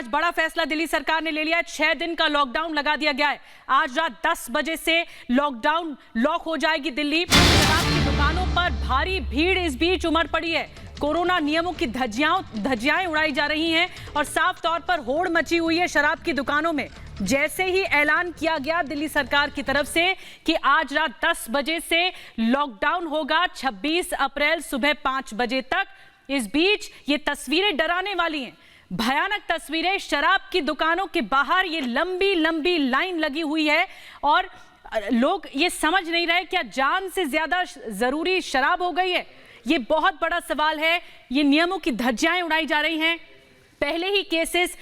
आज बड़ा फैसला दिल्ली सरकार ने ले लिया है। 6 दिन का लॉकडाउन लगा दिया गया है। आज रात 10 बजे से लॉकडाउन लॉक हो जाएगी दिल्ली। शराब की दुकानों पर भारी भीड़ इस बीच उमड़ पड़ी है। कोरोना नियमों की धज्जियां उड़ाई जा रही हैं और साफ तौर पर होड़ मची हुई है शराब की दुकानों में। जैसे ही ऐलान किया गया दिल्ली सरकार की तरफ से कि आज रात 10 बजे से लॉकडाउन होगा 26 अप्रैल सुबह 5 बजे तक, इस बीच ये तस्वीरें डराने वाली हैं। भयानक तस्वीरें। शराब की दुकानों के बाहर ये लंबी लंबी लाइन लगी हुई है और लोग ये समझ नहीं रहे क्या जान से ज्यादा जरूरी शराब हो गई है। ये बहुत बड़ा सवाल है। ये नियमों की धज्जियां उड़ाई जा रही हैं। पहले ही केसेस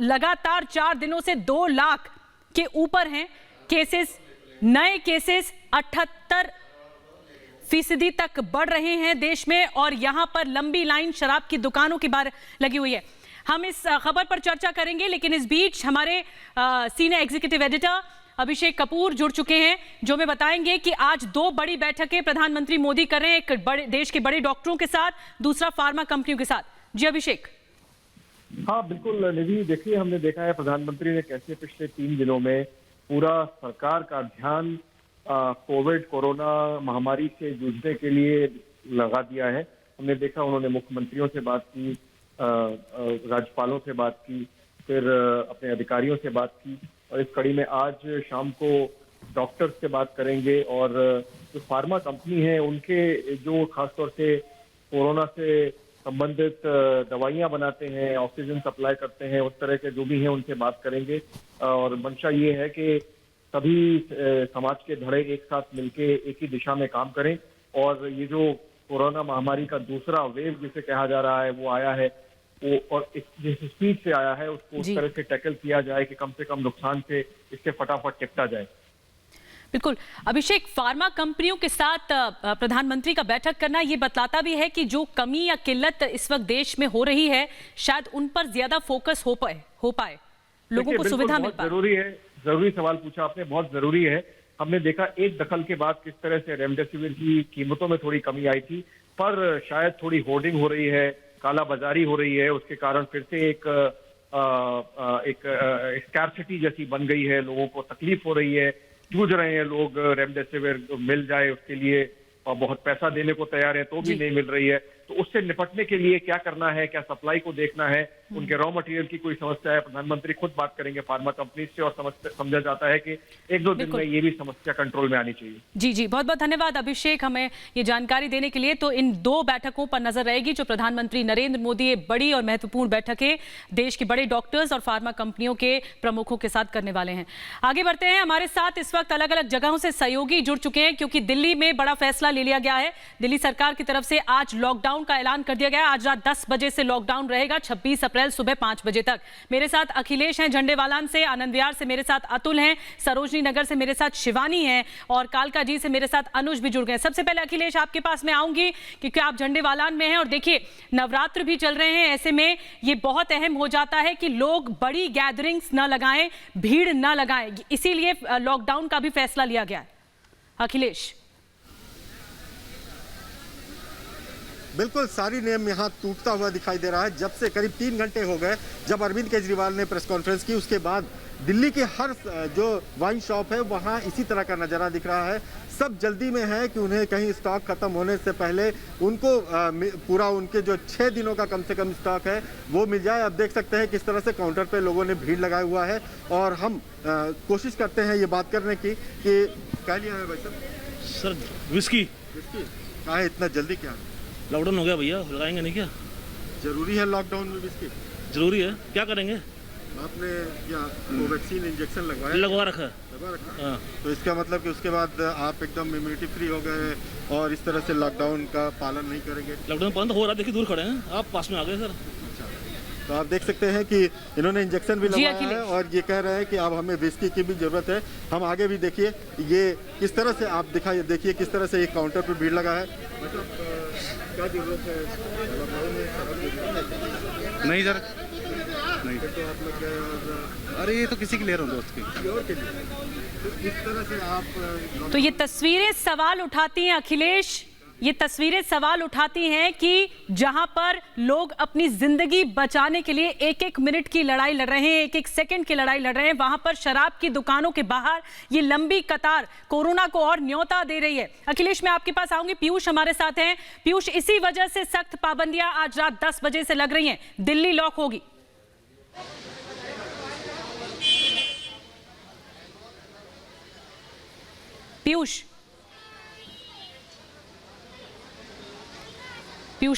लगातार 4 दिनों से 2 लाख के ऊपर हैं केसेस। नए केसेस 78% तक बढ़ रहे हैं देश में और यहां पर लंबी लाइन शराब की दुकानों के बाहर लगी हुई है। हम इस खबर पर चर्चा करेंगे, लेकिन इस बीच हमारे senior executive editor Abhishek Kapoor जुड़ चुके हैं, जो हमें बताएंगे कि आज 2 बड़ी बैठकें प्रधानमंत्री मोदी कर रहे हैं, एक बड़े देश के बड़े डॉक्टरों के साथ, दूसरा फार्मा कंपनियों के साथ। जी अभिषेक। हाँ बिल्कुल निधि, देखिए हमने देखा है प्रधानमंत्री ने कैसे पिछले 3 दिनों में पूरा सरकार का ध्यान कोरोना महामारी से जूझने के लिए लगा दिया है। हमने देखा उन्होंने मुख्यमंत्रियों से बात की, राज्यपालों से बात की, फिर अपने अधिकारियों से बात की और इस कड़ी में आज शाम को डॉक्टर्स से बात करेंगे और जो फार्मा कंपनी है उनके जो खासतौर से कोरोना से संबंधित दवाइयां बनाते हैं, ऑक्सीजन सप्लाई करते हैं, उस तरह के जो भी हैं उनसे बात करेंगे। और मंशा ये है कि सभी समाज के धड़े एक साथ मिलके एक ही दिशा में काम करें और ये जो कोरोना महामारी का दूसरा वेव जिसे कहा जा रहा है वो आया है, वो और जिस स्पीड से आया है उसको उस तरह से टैकल किया जाए कि कम से कम नुकसान से इससे फटाफट निपटा जाए। बिल्कुल अभिषेक, फार्मा कंपनियों के साथ प्रधानमंत्री का बैठक करना ये बतलाता भी है कि जो कमी या किल्लत इस वक्त देश में हो रही है शायद उन पर ज्यादा फोकस हो पाए लोगों को सुविधा मिल पाए। जरूरी है, जरूरी सवाल पूछा आपने, बहुत जरूरी है। हमने देखा एक दखल के बाद किस तरह से रेमडेसिविर की कीमतों में थोड़ी कमी आई थी, पर शायद थोड़ी होर्डिंग हो रही है, काला बाजारी हो रही है, उसके कारण फिर से एक स्कैर्सिटी जैसी बन गई है, लोगों को तकलीफ हो रही है, जूझ रहे हैं लोग, रेमडेसिविर मिल जाए उसके लिए और बहुत पैसा देने को तैयार है तो भी नहीं मिल रही है। तो उससे निपटने के लिए क्या करना है, क्या सप्लाई को देखना है, उनके रॉ मटेरियल की कोई समस्या है, प्रधानमंत्री खुद बात करेंगे फार्मा कंपनी से और समझा जाता है कि 1-2 दिन में ये भी समस्या कंट्रोल में आनी चाहिए। जी जी, बहुत बहुत धन्यवाद अभिषेक हमें ये जानकारी देने के लिए। तो इन 2 बैठकों पर नजर रहेगी जो प्रधानमंत्री नरेंद्र मोदी ये बड़ी और महत्वपूर्ण बैठकें देश के बड़े डॉक्टर्स और फार्मा कंपनियों के प्रमुखों के साथ करने वाले हैं। आगे बढ़ते हैं, हमारे साथ इस वक्त अलग अलग जगहों से सहयोगी जुड़ चुके हैं क्योंकि दिल्ली में बड़ा फैसला ले लिया गया है। दिल्ली सरकार की तरफ से आज लॉकडाउन का ऐलान कर दिया गया है। आज रात 10 बजे से लॉकडाउन रहेगा 26 अप्रैल सुबह 5 बजे तक। मेरे साथ अखिलेश हैं झंडेवालान से, आनंद विहार से मेरे साथ अतुल हैं, सरोजनी नगर से मेरे साथ शिवानी हैं और कालका जी से मेरे साथ अनुज भी जुड़ गए। सबसे पहले अखिलेश आपके पास मैं आऊंगी क्योंकि आप झंडेवालान में हैं और देखिए नवरात्र भी चल रहे हैं, ऐसे में ये बहुत अहम हो जाता है कि लोग बड़ी गैदरिंग्स न लगाएं, भीड़ न लगाएं, इसीलिए लॉकडाउन का भी फैसला लिया गया है। अखिलेश। बिल्कुल सारी नियम यहाँ टूटता हुआ दिखाई दे रहा है। जब से करीब 3 घंटे हो गए जब अरविंद केजरीवाल ने प्रेस कॉन्फ्रेंस की, उसके बाद दिल्ली के हर जो वाइन शॉप है वहाँ इसी तरह का नज़ारा दिख रहा है। सब जल्दी में है कि उन्हें कहीं स्टॉक खत्म होने से पहले उनको पूरा उनके जो 6 दिनों का कम से कम स्टॉक है वो मिल जाए। अब देख सकते हैं किस तरह से काउंटर पे लोगों ने भीड़ लगाया हुआ है और हम कोशिश करते हैं ये बात करने की कि क्या लिया है भाई साहब? Sir whisky. क्या है इतना जल्दी, क्या लॉकडाउन हो गया भैया, लगाएंगे नहीं क्या? जरूरी है लॉकडाउन में विस्की? जरूरी है, क्या करेंगे? आपने क्या कोवैक्सीन इंजेक्शन लगवाया? लगवा रखा है। लगवा रखा है? हाँ। तो इसका मतलब कि उसके बाद आप एकदम इम्यूनिटी फ्री हो गए और इस तरह से लॉकडाउन का पालन नहीं करेंगे? लॉकडाउन पालन हो रहा है, देखिए दूर खड़े हैं, आप पास में आ गए सर। तो आप देख सकते हैं कि इन्होंने इंजेक्शन भी लगवाया है और ये कह रहे हैं कि अब हमें विस्की की भी जरूरत है। हम आगे भी देखिए ये किस तरह से आप देखिए किस तरह से एक काउंटर पर भीड़ लगा है। मतलब क्या जरूरत है? नहीं सर, नहीं। तो आप लोग अरे ये तो किसी के ले रहा हूँ, दोस्त के और के लिए। तो इस तरह से आप तो ये तस्वीरें सवाल उठाती हैं अखिलेश ये तस्वीरें सवाल उठाती हैं कि जहां पर लोग अपनी जिंदगी बचाने के लिए एक एक मिनट की लड़ाई लड़ रहे हैं, एक एक सेकंड की लड़ाई लड़ रहे हैं, वहां पर शराब की दुकानों के बाहर ये लंबी कतार कोरोना को और न्योता दे रही है। अखिलेश, मैं आपके पास आऊंगी। पीयूष हमारे साथ हैं। पीयूष, इसी वजह से सख्त पाबंदियां आज रात 10 बजे से लग रही हैं। दिल्ली लॉक होगी। पीयूष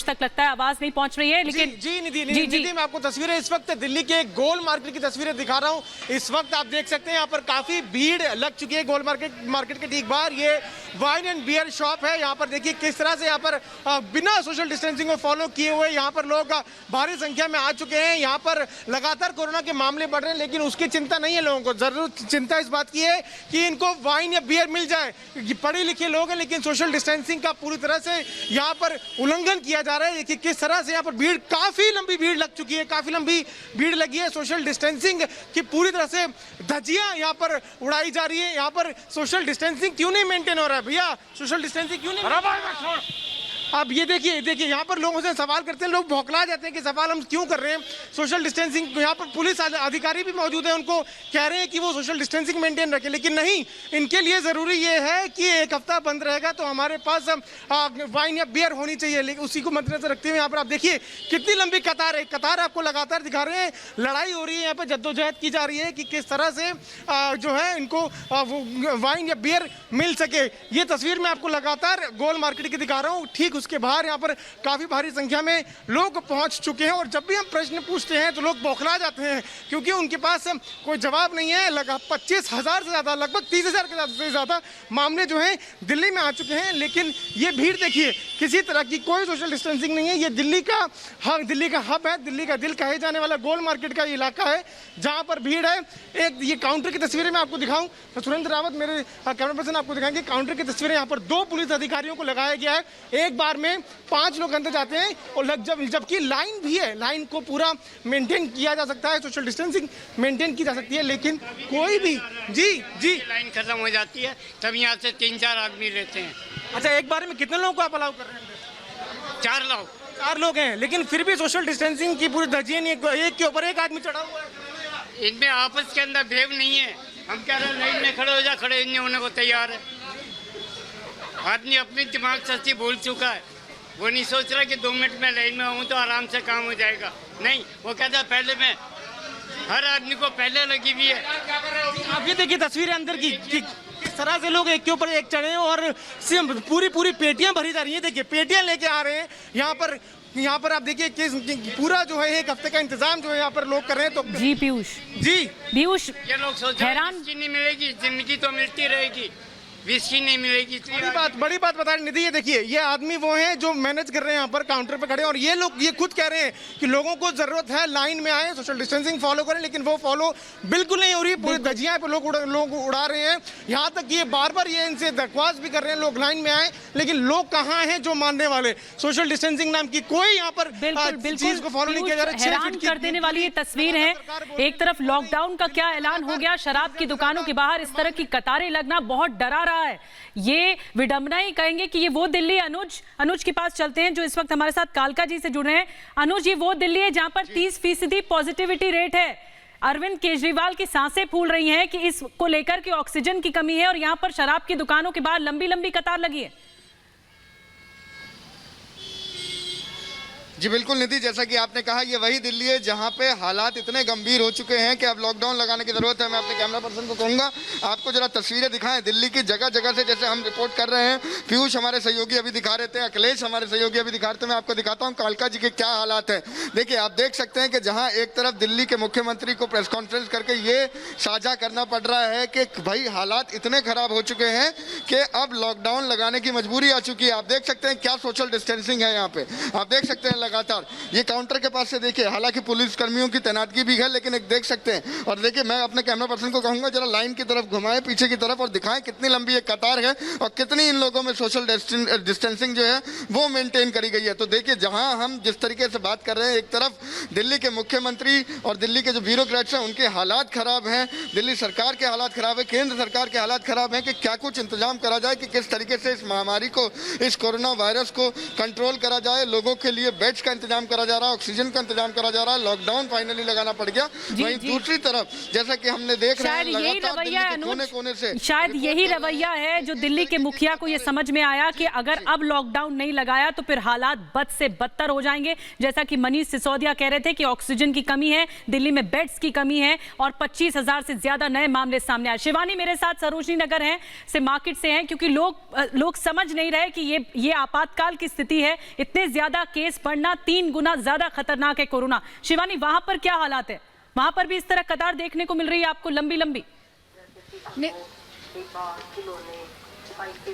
तक लगता है आवाज नहीं पहुंच रही है, लेकिन जी निधि मैं आपको तस्वीरें इस वक्त दिल्ली के गोल मार्केट की तस्वीरें दिखा रहा हूं। इस वक्त आप देख सकते हैं यहाँ पर काफी भीड़ लग चुकी है। गोल मार्केट के ठीक बाहर ये वाइन एंड बियर शॉप है। यहाँ पर देखिए किस तरह से यहाँ पर बिना सोशल डिस्टेंसिंग को फॉलो किए हुए यहाँ पर लोग भारी संख्या में आ चुके हैं। यहाँ पर लगातार कोरोना के मामले बढ़ रहे हैं, लेकिन उसकी चिंता नहीं है लोगों को। जरूर चिंता इस बात की है कि इनको वाइन या बियर मिल जाए। पढ़े लिखे लोग हैं, लेकिन सोशल डिस्टेंसिंग का पूरी तरह से यहाँ पर उल्लंघन किया जा रहा है। देखिए किस तरह से यहाँ पर भीड़, काफी लंबी भीड़ लग चुकी है, काफी लंबी भीड़ लगी है। सोशल डिस्टेंसिंग की पूरी तरह से धज्जियां यहाँ पर उड़ाई जा रही है। यहाँ पर सोशल डिस्टेंसिंग क्यों नहीं मेंटेन हो रहा है भैया? सोशल डिस्टेंसिंग क्यों नहीं? अब ये देखिए यहाँ पर लोगों से सवाल करते हैं, लोग भौंकला जाते हैं कि सवाल हम क्यों कर रहे हैं। सोशल डिस्टेंसिंग, यहाँ पर पुलिस अधिकारी भी मौजूद है, उनको कह रहे हैं कि वो सोशल डिस्टेंसिंग मेंटेन रखें, लेकिन नहीं, इनके लिए ज़रूरी ये है कि एक हफ्ता बंद रहेगा तो हमारे पास वाइन या बियर होनी चाहिए। लेकिन उसी को मद्देनजर रखते हुए यहाँ पर आप देखिए कितनी लंबी कतार है। कतार आपको लगातार दिखा रहे हैं। लड़ाई हो रही है यहाँ पर, जद्दोजहद की जा रही है कि किस तरह से जो है इनको वाइन या बियर मिल सके। ये तस्वीर मैं आपको लगातार गोल मार्केट की दिखा रहा हूँ। ठीक उसके बाहर यहाँ पर काफी भारी संख्या में लोग पहुंच चुके हैं, और जब भी हम प्रश्न पूछते हैं तो लोग बौखला जाते हैं, क्योंकि उनके पास कोई जवाब नहीं है। 25,000 से ज्यादा, लगभग 30,000 से ज्यादा मामले जो हैं दिल्ली में आ चुके हैं, लेकिन ये भीड़ देखिए, किसी तरह की कोई सोशल डिस्टेंसिंग नहीं है। ये दिल्ली का हब है, दिल्ली का दिल कहे जाने वाला गोल मार्केट का इलाका है, जहाँ पर भीड़ है। एक ये काउंटर की तस्वीरें मैं आपको दिखाऊं तो सुरेंद्र रावत मेरे कैमरा पर्सन आपको दिखाएंगे। काउंटर की तस्वीरें, यहाँ पर 2 पुलिस अधिकारियों को लगाया गया है। एक बार में 5 लोग अंदर जाते हैं, और जबकि लाइन भी है, लाइन को पूरा मेंटेन किया जा सकता है, सोशल डिस्टेंसिंग मेंटेन की जा सकती है, लेकिन कोई भी जी लाइन खत्म हो जाती है तब यहाँ से 3-4 आदमी लेते हैं। अच्छा, एक बार में कितने लोगों को आप अलाउ कर रहे हैं? 4 लोग हैं, लेकिन फिर भी सोशल डिस्टेंसिंग की पूरी धज्जियां नहीं, एक के ऊपर एक आदमी चढ़ा हुआ है। इनमें आपस के अंदर भेद नहीं है। हम कह रहे हैं लाइन में खड़े हो जा, खड़े नहीं होने को तैयार है। आदमी अपनी दिमाग शक्ति भूल चुका है। वो नहीं सोच रहा कि 2 मिनट में लाइन में आऊँ तो आराम से काम हो जाएगा। नहीं, वो कहता है पहले में, हर आदमी को पहले लगी हुई है। आप ये देखिए तस्वीरें अंदर की, किस तरह से लोग एक के ऊपर एक चढ़े हैं, और पूरी पेटियां भरी जा रही हैं। देखिए पेटियां लेके आ रहे हैं यहाँ पर आप देखिए कि पूरा जो है एक हफ्ते का इंतजाम जो है यहाँ पर लोग कर रहे हैं। तो जी पीयूष, ये लोग सोच रहे हैं नहीं मिलेगी, जिंदगी तो मिलती रहेगी, विस्की नहीं मिलेगी। बड़ी बात बता रही निधि, ये देखिए ये आदमी वो हैं जो मैनेज कर रहे हैं यहाँ पर काउंटर पे खड़े हैं, और ये लोग ये खुद कह रहे हैं कि लोगों को जरूरत है लाइन में आए, सोशल डिस्टेंसिंग फॉलो करें, लेकिन वो फॉलो बिल्कुल नहीं हो रही है। पूरी धज्जियां पे लोग उड़ा रहे हैं। यहाँ तक ये बार ये इनसे दरख्वास्त भी कर रहे हैं लोग लाइन में आए, लेकिन लोग कहाँ हैं जो मानने वाले? सोशल डिस्टेंसिंग नाम की कोई यहाँ पर चीज को फॉलो नहीं किया जा रहा। हैरान कर देने वाली ये तस्वीर है। एक तरफ लॉकडाउन का क्या ऐलान हो गया, शराब की दुकानों के बाहर इस तरह की कतारें लगना बहुत डरा रहा है। ये विडंबना ही कहेंगे कि ये वो दिल्ली, अनुज के पास चलते हैं जो इस वक्त हमारे साथ कालका जी से जुड़ रहे हैं। अनुज, ये वो दिल्ली है जहां पर 30% पॉजिटिविटी रेट है। अरविंद केजरीवाल की सांसें फूल रही हैं कि इसको लेकर के ऑक्सीजन की कमी है, और यहां पर शराब की दुकानों के बाहर लंबी लंबी कतार लगी है। जी बिल्कुल निधि, जैसा कि आपने कहा ये वही दिल्ली है जहां पे हालात इतने गंभीर हो चुके हैं कि अब लॉकडाउन लगाने की जरूरत है। मैं अपने कैमरा पर्सन को कहूंगा आपको जरा तस्वीरें दिखाएं दिल्ली की जगह जगह से, जैसे हम रिपोर्ट कर रहे हैं। पीयूष हमारे सहयोगी अभी दिखा रहे थे, अखिलेश हमारे सहयोगी अभी दिखा रहे थे। मैं आपको दिखाता हूँ कालका जी के क्या हालात है। देखिए आप देख सकते हैं कि जहाँ एक तरफ दिल्ली के मुख्यमंत्री को प्रेस कॉन्फ्रेंस करके ये साझा करना पड़ रहा है कि भाई हालात इतने खराब हो चुके हैं कि अब लॉकडाउन लगाने की मजबूरी आ चुकी है। आप देख सकते हैं क्या सोशल डिस्टेंसिंग है यहाँ पे। आप देख सकते हैं लगातार। ये काउंटर के पास से देखिए, हालांकि पुलिस कर्मियों की तैनातगी भी है, लेकिन एक देख सकते हैं। और देखिए, मैं अपने कैमरा पर्सन को कहूंगा जरा लाइन की तरफ घुमाएं, पीछे की तरफ, और दिखाएं कितनी लंबी एक कतार है और कितनी इन लोगों में सोशल डिस्टेंसिंग जो है वो मेंटेन करी गई है। तो देखिए, जहां हम जिस तरीके से बात कर रहे हैं, एक तरफ दिल्ली के मुख्यमंत्री और दिल्ली के जो ब्यूरोक्रेट्स हैं उनके हालात खराब हैं, दिल्ली सरकार के हालात खराब है, केंद्र सरकार के हालात खराब हैं कि क्या कुछ इंतजाम करा जाए कि किस तरीके से इस महामारी को, इस कोरोना वायरस को कंट्रोल करा जाए। लोगों के लिए बेड्स का इंतजाम करा जा रहा है, ऑक्सीजन का इंतजाम करा जा रहा है, लॉकडाउन फाइनली लगाना पड़ गया। वहीं दूसरी तरफ जैसा कि हमने देख रहे हैं, लगातार दिल्ली के कोने-कोने से शायद यही रवैया है जो दिल्ली के मुखिया को ये समझ में आया कि अगर अब लॉकडाउन नहीं लगाया तो फिर हालात बद से बदतर हो जाएंगे। जैसा कि मनीष सिसोदिया कह रहे थे कि ऑक्सीजन की कमी है, दिल्ली में बेड्स की कमी है और 25,000 से ज्यादा नए मामले सामने आए। शिवानी मेरे साथ सरोजनी नगर है से मार्केट से हैं, क्योंकि लोग समझ नहीं रहे कि ये आपातकाल की स्थिति है, इतने ज्यादा केस बढ़ना 3 गुना ज्यादा खतरनाक है कोरोना। शिवानी, वहां पर क्या हालात है? वहां पर भी इस तरह कतार देखने को मिल रही है आपको, लंबी लंबी?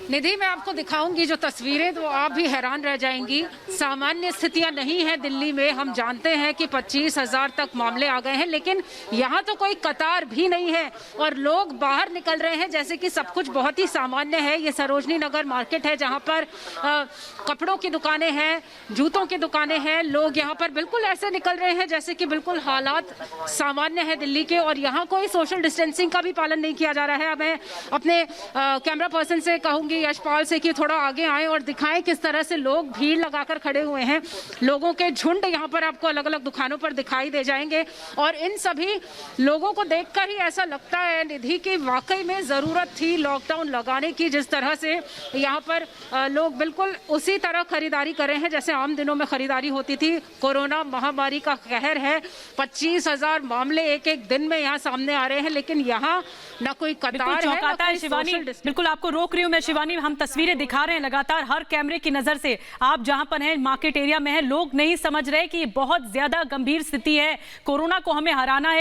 निधि, मैं आपको दिखाऊंगी जो तस्वीरें, तो आप भी हैरान रह जाएंगी। सामान्य स्थितियां नहीं है दिल्ली में। हम जानते हैं कि 25,000 तक मामले आ गए हैं, लेकिन यहाँ तो कोई कतार भी नहीं है और लोग बाहर निकल रहे हैं जैसे कि सब कुछ बहुत ही सामान्य है। ये सरोजनी नगर मार्केट है जहाँ पर कपड़ों की दुकानें हैं, जूतों की दुकानें हैं। लोग यहाँ पर बिल्कुल ऐसे निकल रहे हैं जैसे कि बिल्कुल हालात सामान्य है दिल्ली के, और यहाँ कोई सोशल डिस्टेंसिंग का भी पालन नहीं किया जा रहा है। अब मैं अपने कैमरा पर्सन से कहूंगी, यशपाल से, कि थोड़ा आगे आए और दिखाएं किस तरह से लोग भीड़ लगाकर खड़े हुए हैं। लोगों के झुंड यहाँ पर आपको अलग अलग दुकानों पर दिखाई दे जाएंगे और इन सभी लोगों को देखकर ही ऐसा लगता है निधि की वाकई में जरूरत थी लॉकडाउन लगाने की। जिस तरह से यहाँ पर लोग बिल्कुल उसी तरह खरीदारी कर रहे हैं जैसे आम दिनों में खरीदारी होती थी। कोरोना महामारी का कहर है, 25,000 मामले एक एक दिन में यहाँ सामने आ रहे हैं, लेकिन यहाँ ना कोई कतार है। शिवानी, बिल्कुल आपको रोक रही हूं मैं शिवानी, हम तस्वीरें दिखा रहे हैं लगातार हर कैमरे की नजर से। आप जहां पर हैं मार्केट एरिया में हैं, लोग नहीं समझ रहे कि ये बहुत ज्यादा गंभीर स्थिति है, कोरोना को हमें हराना है।